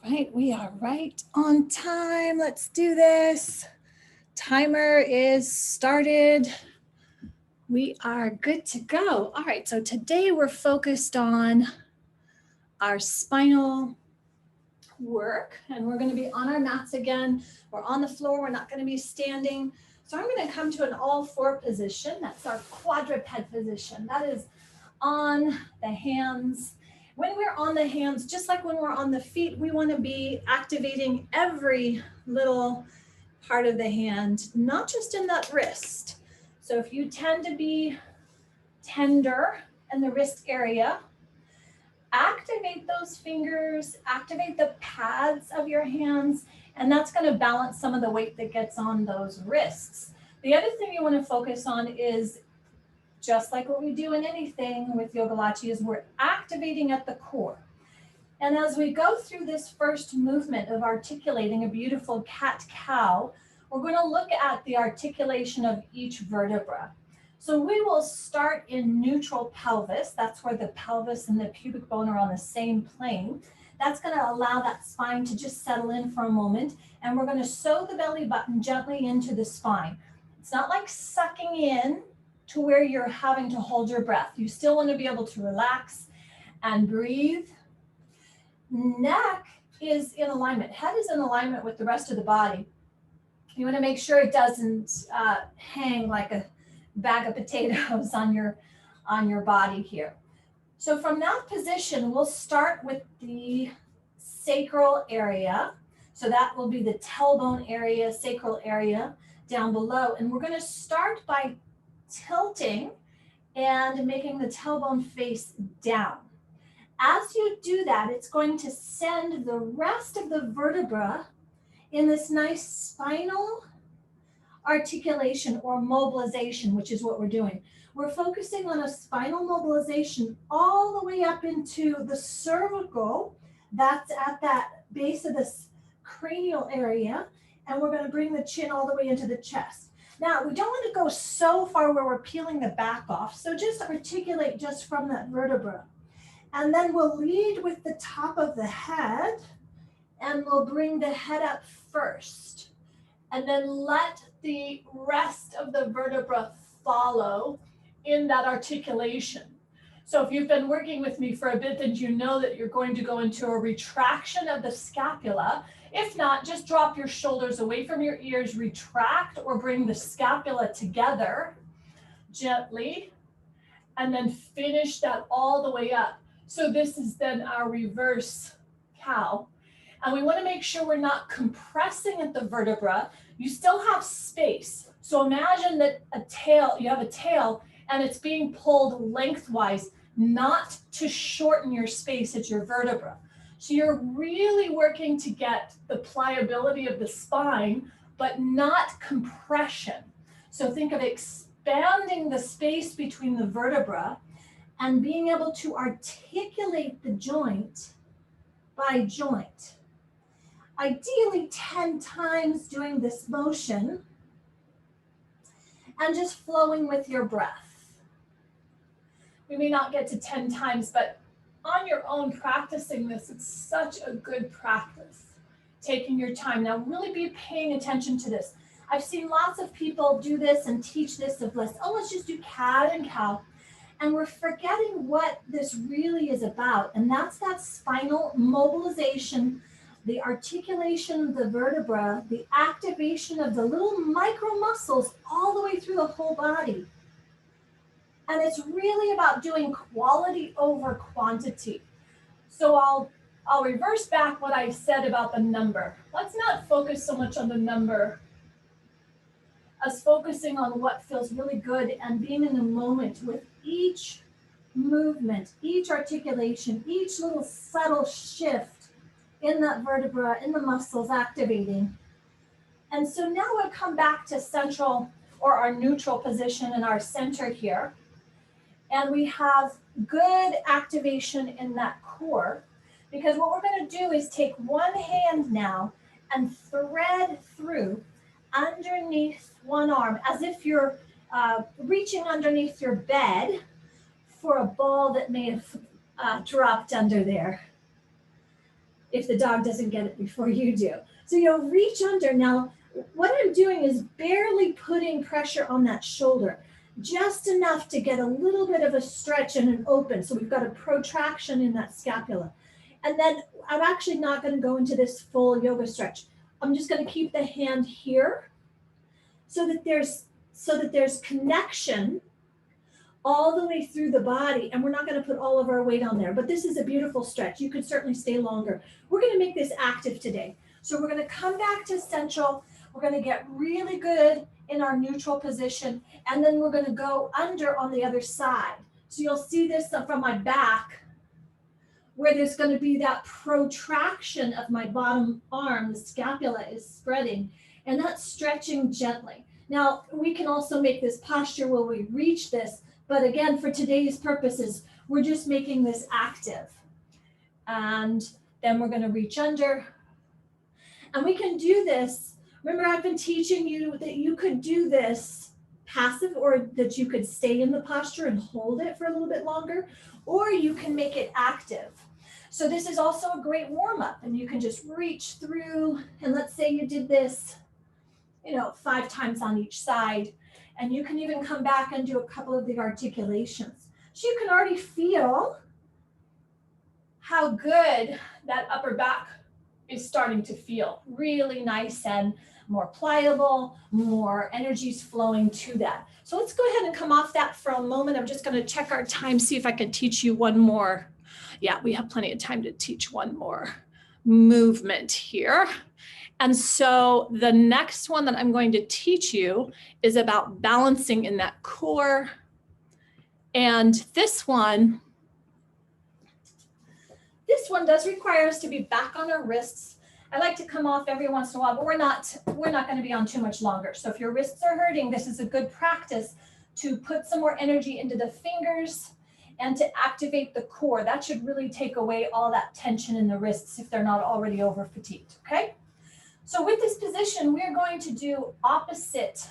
right, we are right on time. Let's do this. Timer is started. We are good to go. All right, so today we're focused on our spinal work, and we're going to be on our mats again. We're on the floor, we're not going to be standing. So I'm going to come to an all-four position. That's our quadruped position. That is on the hands. When we're on the hands, just like when we're on the feet, we want to be activating every little part of the hand, not just in that wrist. So if you tend to be tender in the wrist area, activate those fingers, activate the pads of your hands, and that's going to balance some of the weight that gets on those wrists. The other thing you want to focus on is, just like what we do in anything with Yogilachi, is we're activating at the core. And as we go through this first movement of articulating a beautiful cat-cow, we're going to look at the articulation of each vertebra. So we will start in neutral pelvis. That's where the pelvis and the pubic bone are on the same plane. That's going to allow that spine to just settle in for a moment. And we're going to sew the belly button gently into the spine. It's not like sucking in to where you're having to hold your breath. You still want to be able to relax and breathe. Neck is in alignment. Head is in alignment with the rest of the body. You want to make sure it doesn't hang like a bag of potatoes on your body here. So from that position, we'll start with the sacral area. So that will be the tailbone area, sacral area down below. And we're going to start by tilting and making the tailbone face down. As you do that, it's going to send the rest of the vertebra in this nice spinal articulation or mobilization, which is what we're doing. We're focusing on a spinal mobilization all the way up into the cervical. That's at that base of this cranial area. And we're going to bring the chin all the way into the chest. Now, we don't want to go so far where we're peeling the back off. So just articulate just from that vertebra. And then we'll lead with the top of the head, and we'll bring the head up first. And then let the rest of the vertebra follow in that articulation. So if you've been working with me for a bit, then you know that you're going to go into a retraction of the scapula. If not, just drop your shoulders away from your ears, retract, or bring the scapula together gently, and then finish that all the way up. So this is then our reverse cow. And we want to make sure we're not compressing at the vertebra. You still have space. So imagine that you have a tail and it's being pulled lengthwise, not to shorten your space at your vertebra. So you're really working to get the pliability of the spine, but not compression. So think of expanding the space between the vertebra and being able to articulate the joint by joint. Ideally 10 times doing this motion and just flowing with your breath. We may not get to 10 times, but on your own practicing this, it's such a good practice, taking your time. Now really be paying attention to this. I've seen lots of people do this and teach this of let's just do cat and cow. And we're forgetting what this really is about. And that's that spinal mobilization, the articulation of the vertebra, the activation of the little micro muscles all the way through the whole body. And it's really about doing quality over quantity. So I'll reverse back what I said about the number. Let's not focus so much on the number as focusing on what feels really good and being in the moment with each movement, each articulation, each little subtle shift in that vertebra, in the muscles activating. And so now we'll come back to central or our neutral position in our center here. And we have good activation in that core, because what we're going to do is take one hand now and thread through underneath one arm, as if you're reaching underneath your bed for a ball that may have dropped under there. if the dog doesn't get it before you do. So you'll reach under. Now, what I'm doing is barely putting pressure on that shoulder, just enough to get a little bit of a stretch and an open. So we've got a protraction in that scapula. And then I'm actually not going to go into this full yoga stretch. I'm just going to keep the hand here so that there's connection all the way through the body, and we're not going to put all of our weight on there, but this is a beautiful stretch. You could certainly stay longer. We're going to make this active today. So we're going to come back to central. We're going to get really good in our neutral position, and then we're going to go under on the other side. So you'll see this from my back, where there's going to be that protraction of my bottom arm. The scapula is spreading, and that's stretching gently. Now, we can also make this posture where we reach this, but again, for today's purposes, we're just making this active. And then we're going to reach under. And we can do this. Remember, I've been teaching you that you could do this passive, or that you could stay in the posture and hold it for a little bit longer, or you can make it active. So this is also a great warm-up, and you can just reach through, and let's say you did this, 5 times on each side, and you can even come back and do a couple of the articulations. So you can already feel how good that upper back is starting to feel. Really nice and more pliable, more energy's flowing to that. So let's go ahead and come off that for a moment. I'm just going to check our time, see if I can teach you one more. Yeah, we have plenty of time to teach one more movement here. And so the next one that I'm going to teach you is about balancing in that core. And this one does require us to be back on our wrists. I like to come off every once in a while, but we're not going to be on too much longer. So if your wrists are hurting, this is a good practice to put some more energy into the fingers and to activate the core. That should really take away all that tension in the wrists if they're not already over fatigued, okay? So with this position, we're going to do opposite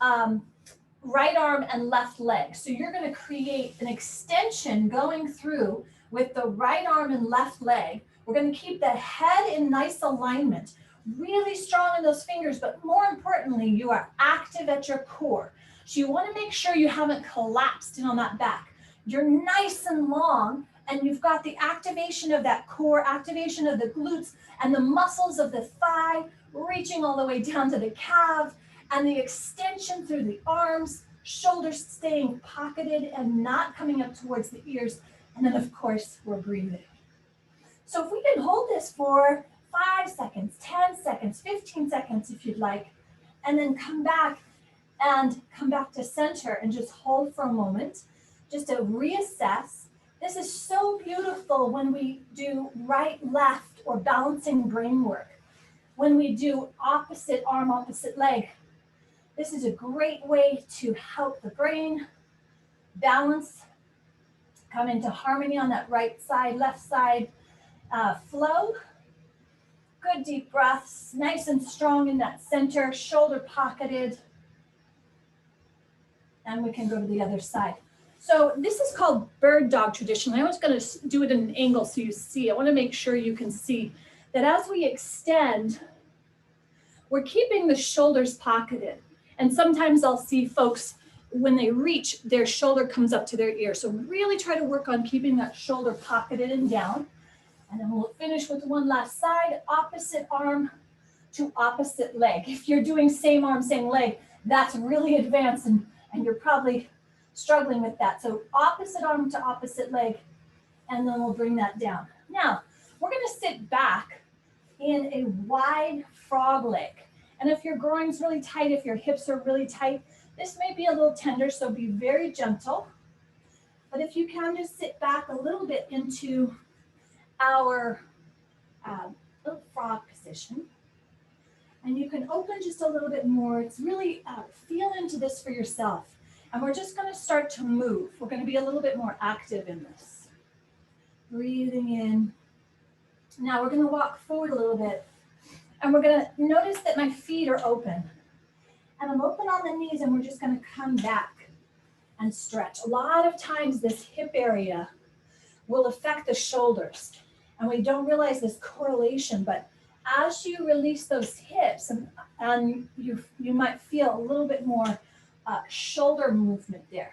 right arm and left leg. So you're going to create an extension going through with the right arm and left leg. We're going to keep the head in nice alignment, really strong in those fingers, but more importantly, you are active at your core. So you want to make sure you haven't collapsed in on that back. You're nice and long, and you've got the activation of that core, activation of the glutes and the muscles of the thigh, reaching all the way down to the calf, and the extension through the arms, shoulders staying pocketed and not coming up towards the ears. And then, of course, we're breathing. So if we can hold this for 5 seconds, 10 seconds, 15 seconds if you'd like, and then come back to center and just hold for a moment, just to reassess. This is so beautiful when we do right, left, or balancing brain work. When we do opposite arm, opposite leg, this is a great way to help the brain balance, come into harmony on that right side, left side flow. Good deep breaths, nice and strong in that center, shoulder pocketed. And we can go to the other side. So this is called bird dog traditionally. I was going to do it in an angle so you see. I want to make sure you can see that as we extend, we're keeping the shoulders pocketed. And sometimes I'll see folks, when they reach, their shoulder comes up to their ear. So really try to work on keeping that shoulder pocketed and down. And then we'll finish with one last side, opposite arm to opposite leg. If you're doing same arm, same leg, that's really advanced, and you're probably struggling with that. So opposite arm to opposite leg, and then we'll bring that down. Now, we're going to sit back in a wide frog leg. And if your groin's really tight, if your hips are really tight, this may be a little tender, so be very gentle. But if you can just sit back a little bit into our little frog position, and you can open just a little bit more. It's really feel into this for yourself. And we're just going to start to move. We're going to be a little bit more active in this. Breathing in. Now we're going to walk forward a little bit. And we're going to notice that my feet are open. And I'm open on the knees, and we're just going to come back and stretch. A lot of times this hip area will affect the shoulders. And we don't realize this correlation, but as you release those hips, and you might feel a little bit more shoulder movement there.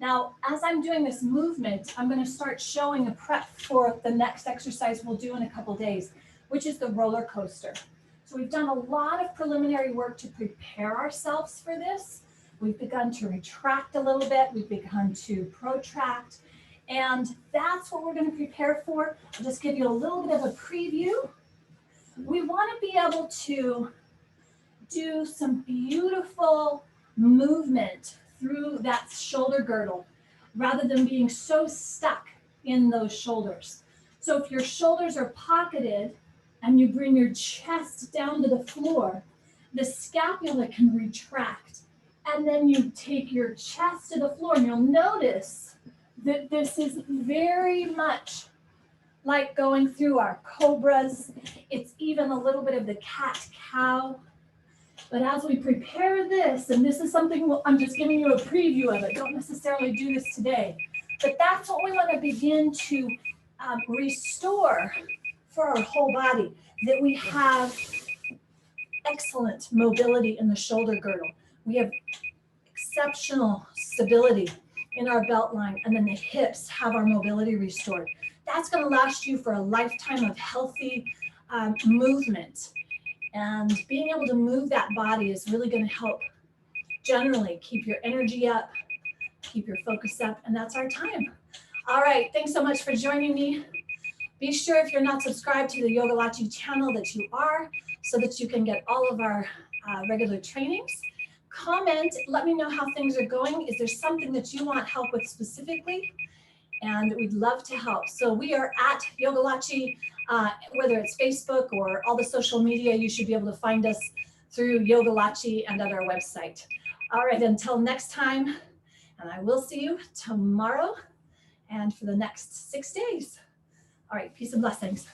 Now, as I'm doing this movement, I'm going to start showing a prep for the next exercise we'll do in a couple days, which is the roller coaster. So we've done a lot of preliminary work to prepare ourselves for this. We've begun to retract a little bit. We've begun to protract. And that's what we're going to prepare for. I'll just give you a little bit of a preview. We want to be able to do some beautiful movement through that shoulder girdle rather than being so stuck in those shoulders. So if your shoulders are pocketed and you bring your chest down to the floor, the scapula can retract. And then you take your chest to the floor, and you'll notice that this is very much like going through our cobras. It's even a little bit of the cat-cow. But as we prepare this, and this is something I'm just giving you a preview of it, don't necessarily do this today, but that's what we want to begin to restore for our whole body, that we have excellent mobility in the shoulder girdle. We have exceptional stability in our belt line, and then the hips have our mobility restored. That's going to last you for a lifetime of healthy movement. And being able to move that body is really going to help generally keep your energy up, keep your focus up, and that's our time. All right, thanks so much for joining me. Be sure if you're not subscribed to the Yogilachi channel that you are, so that you can get all of our regular trainings. Comment, let me know how things are going. Is there something that you want help with specifically? And we'd love to help. So we are at Yogilachi, whether it's Facebook or all the social media, you should be able to find us through Yogilachi and at our website. All right, until next time, and I will see you tomorrow and for the next 6 days. All right, peace and blessings.